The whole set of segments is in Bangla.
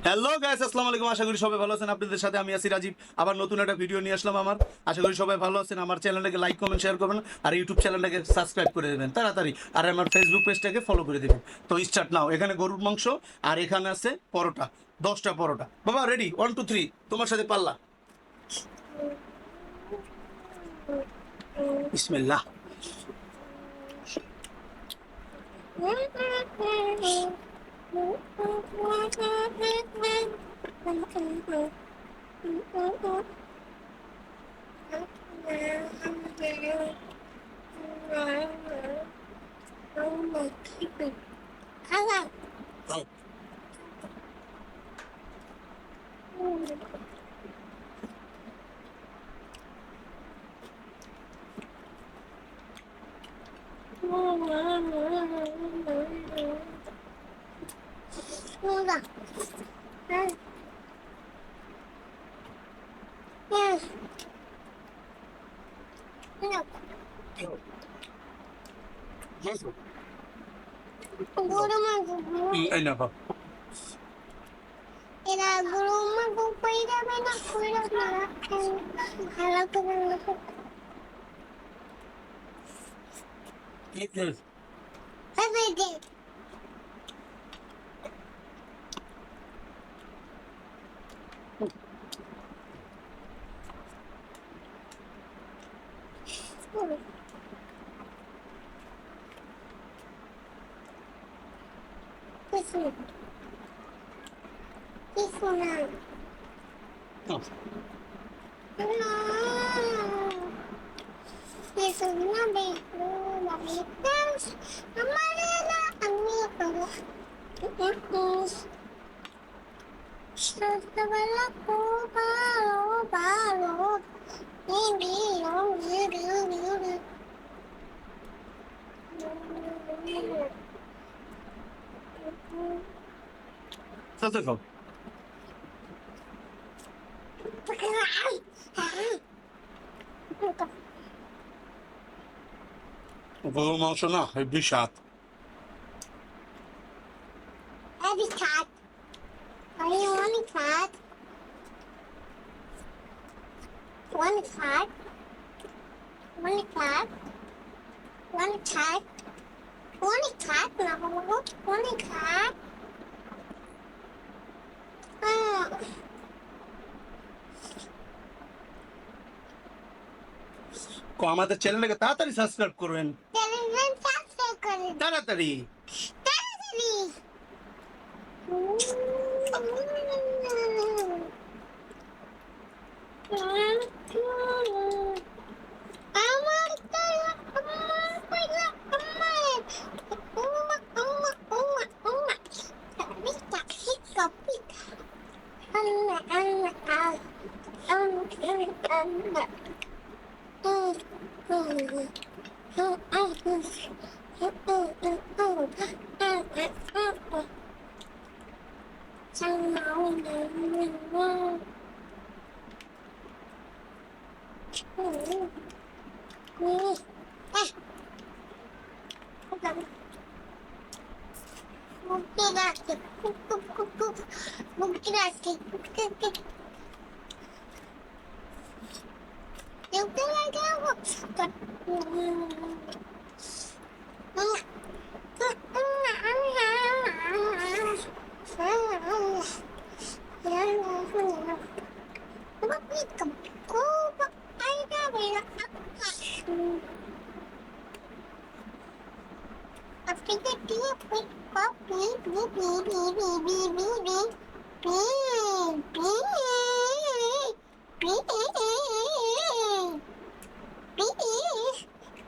হ্যালো গাইস, আসসালামু আলাইকুম। আশা করি সবাই ভালো আছেন। আপনাদের সাথে আমি আছি রাজীব। আবার নতুন একটা ভিডিও নিয়ে আসলাম আমার। আশা করি সবাই ভালো আছেন। আমার চ্যানেলটাকে লাইক কমেন্ট শেয়ার করবেন, আর ইউটিউব চ্যানেলটাকে সাবস্ক্রাইব করে দেবেন তাড়াতাড়ি, আর আমার ফেসবুক পেজটাকে ফলো করে দেবেন। তো স্টার্ট নাও। এখানে গরুর মাংস আর এখানে আছে পরোটা, 10টা পরোটা। বাবা রেডি, 1 2 3, তোমার সাথে পাল্লা। বিসমিল্লাহ। গরু মাংস এই না বাবা, এরা গরু মাংস কই যাবে না কই যাবে না ভালো করে হবে যে কিছু কিছু না কিছু না দেখো আমার না আমি করো ছোটবেলা খুব ভালো ভালো সাথে খাও। গরুর মাংস না হেভি স্বাদ। Heavy cat. Are you one cat? One cat. One cat. One cat. One cat. No, one cat. Oh, আমাদের চ্যানেলটাকে তাড়াতাড়ি সাবস্ক্রাইব করবেন, television subscribe করেন তাড়াতাড়ি। তাড়াতাড়ি আমার তো আমার পয়লা আমার উম্মা উম্মা উম্মা Pika, pika, pika. Anna, Anna, Anna, Eu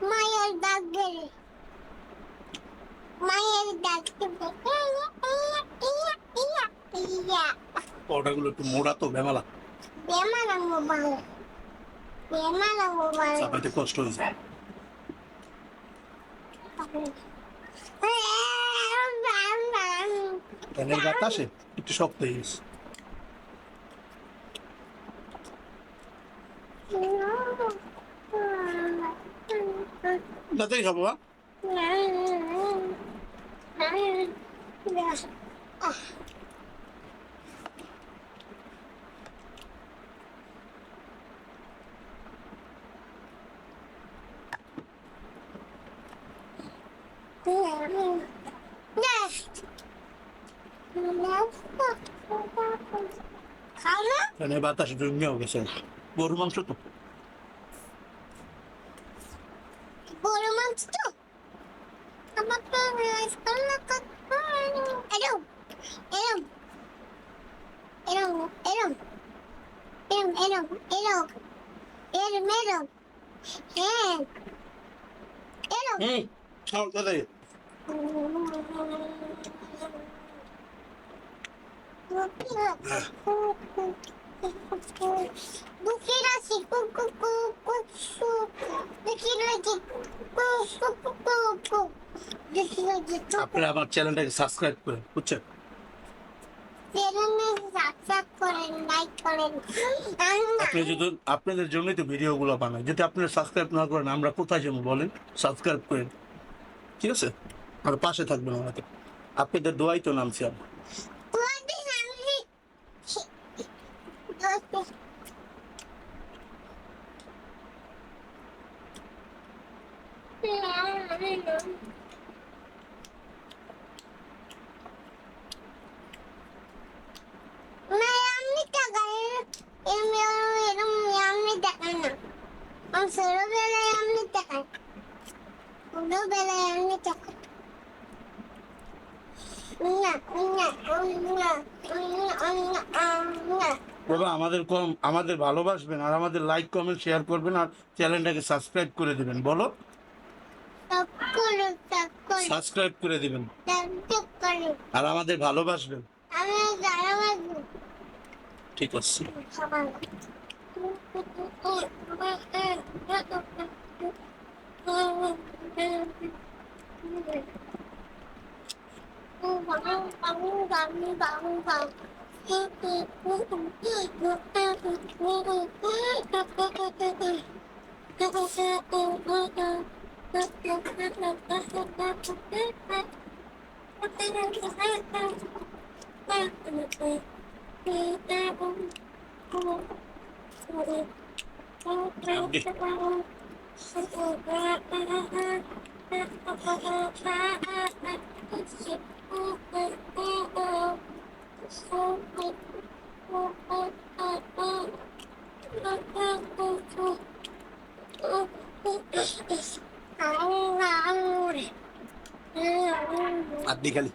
মায়ের ডাক বেড়ে মায়ের ডাক পরোটাগুলো একটু মোড়া তো বেমালা, বেমালা মোবাইল বেমালা মোবাইল চাপাইতে কষ্ট হয়ে যায়। ফ্যানের বাতাসে একটু শক্ত হয়ে গেছে। তাতেই খাবো। খাও না এখানে বাতাস জমিয়েও গেছে গরু মাংস তো বড় মাছ তো আমার তো রাস্তা করতে এরম এরম এরম এরম এরম এরম এরম এরম এরম হ্যাঁ এরম খাও দাদাই Bukira si আপনারা আমার চ্যানেলটাকে সাবস্ক্রাইব করেন বুঝছেন আপনি যদি আপনাদের জন্যই তো ভিডিওগুলো বানাই যদি আপনারা সাবস্ক্রাইব না করেন আমরা কোথায় যাবো বলেন সাবস্ক্রাইব করেন ঠিক আছে আর পাশে থাকবেন আমাদের আপনাদের দোয়াই তো নামছি আমি ছোটবেলায় আমি দেখাই ছোটবেলায় আমি দেখাই বাবা আমাদের ভালোবাসবেন আর আমাদের লাইক কমেন্ট শেয়ার করবেন আর চ্যানেলটাকে সাবস্ক্রাইব করে দিবেন বলো সাবস্ক্রাইব করে দিবেন আর আমাদের ভালোবাসবেন ঠিক আছে আপনি খালি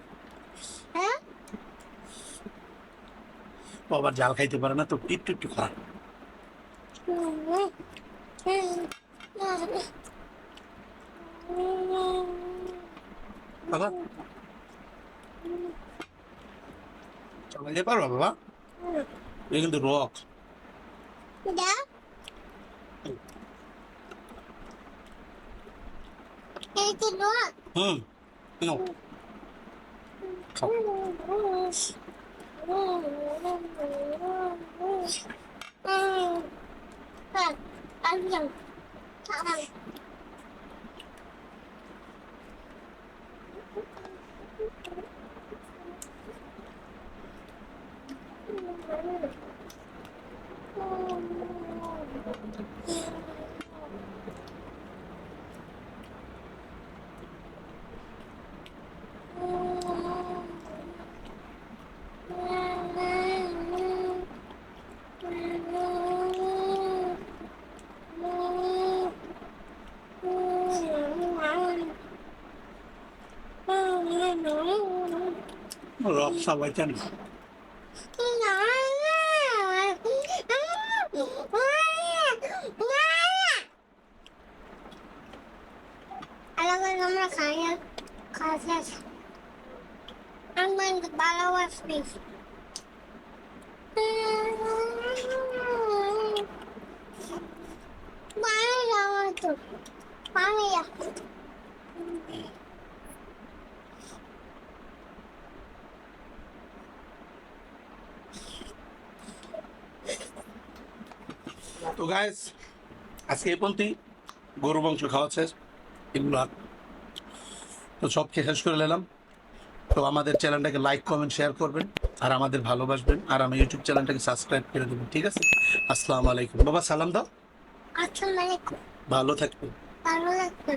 বাবার জাল খাইতে পারে না তো একটু একটু খা বাবা চালাইতে পারবা বাবা এটা কিন্তু রক হুম নাও খাও রক সবাই জানি আমরা খাই খাওয়া আমার ভালোবাসবি পানি যাওয়া তো পানি তো গাইস আজকে এই পর্যন্তই গরু মাংস খাওয়া শেষ এগুলো তো সব খেয়ে শেষ করে নিলাম তো আমাদের চ্যানেলটাকে লাইক কমেন্ট শেয়ার করবেন আর আমাদের ভালোবাসবেন আর আমার ইউটিউব চ্যানেলটাকে সাবস্ক্রাইব করে দেবেন ঠিক আছে আসসালামু আলাইকুম বাবা সালাম দাও আসসালামু আলাইকুম ভালো থাকবেন ভালো লাগবে